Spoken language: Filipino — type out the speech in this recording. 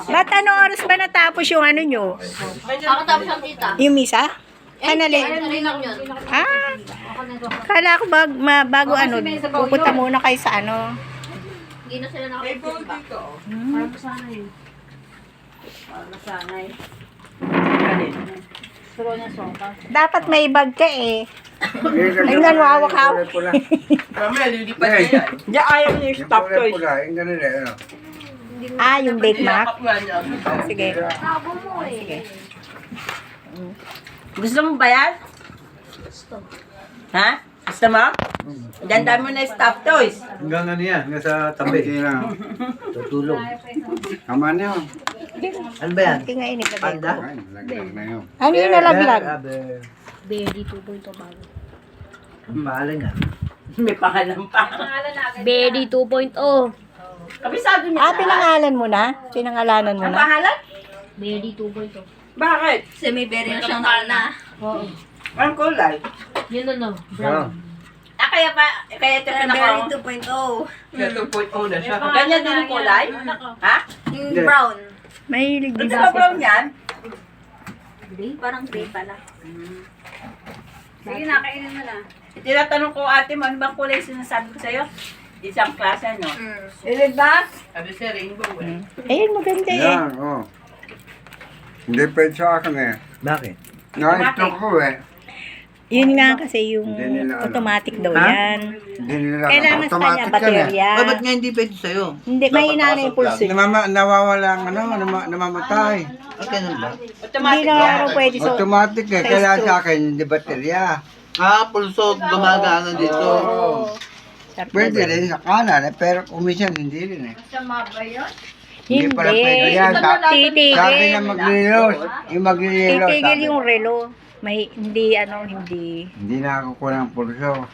Ba't ano oras ba natapos yung ano nyo? Nakatapos ang tita. Yung misa? Kanali? Narinig yun. Ah, kala ko bago ano, pupunta muna kayo sa ano. Hindi na sila nakapagpunta. Parang masanay. Parang masanay. Suro niya sopa. Dapat may bag ka eh. Tingnan mo, hawak-hawak. Mamaya, lilipat na yan. Diyan ayaw niya yung stop toys. Ah, yung Big Mac? Iyakap nga niya. Sige. Nabo mo eh. Sige. Gusto mo ba yan? Gusto. Ha? Gusto mo? Ganda mo na yung stop toys. Hanggang ano yan, hanggang sa tabi. Tutulog. Kaman niyo. Ano ba yan? Tingnan init na Panda? Ay, laglag na yun. Ano yung nalaglag? Baby 2.0 bago. Ang pangalan niya. May pangalan pa. Baby 2.0. Kabisado niya. Ah, pinangalan mo na? Pinangalanan mo Ang na? pangalan? Baby 2.0. Bakit? Kasi may berry na siyang na. Oo. Ang kulay. Yun na no. Brown. Ah, kaya ito pinaka... 2.0. Kaya 2.0 na siya. Ganyan din yung kulay? Ha? Yung brown. Mahilig din Gusto ba brown yan? Gray? Parang gray pala. Sige na, kainin mo na. Tinatanong ko ate mo, ano bang kulay sinasabi ko sa'yo? Isang klase, no? Ilid ba? Sabi siya, rainbow eh. Ayun, maganda eh. Yan, oh. Hindi pwede sa akin eh. Bakit? Na-stroke ko eh. Yun nga kasi yung Hindi nila alam. automatic daw Ha? yan. Hindi nila Kailangan sa kanya automatic yan eh. baterya. Ba't nga hindi pwede sa'yo? Hindi, mahina na yung pulso. Nawawala ang ano, namamatay. Ah, ganun ba? Hindi Automatic na yan. araw pwede. So, Automatic eh. sa Kailangan stroke. sa akin, hindi baterya. Ah, pulso gumagana dito. Oo. Pwede rin sa kanan eh, pero kumisyan hindi rin eh. Hindi pala pwede yan. Sabi titigil. na maglilos. Yung maglilos. Titigil sabi. yung relo. Hindi. Hindi na ako kulang pulso.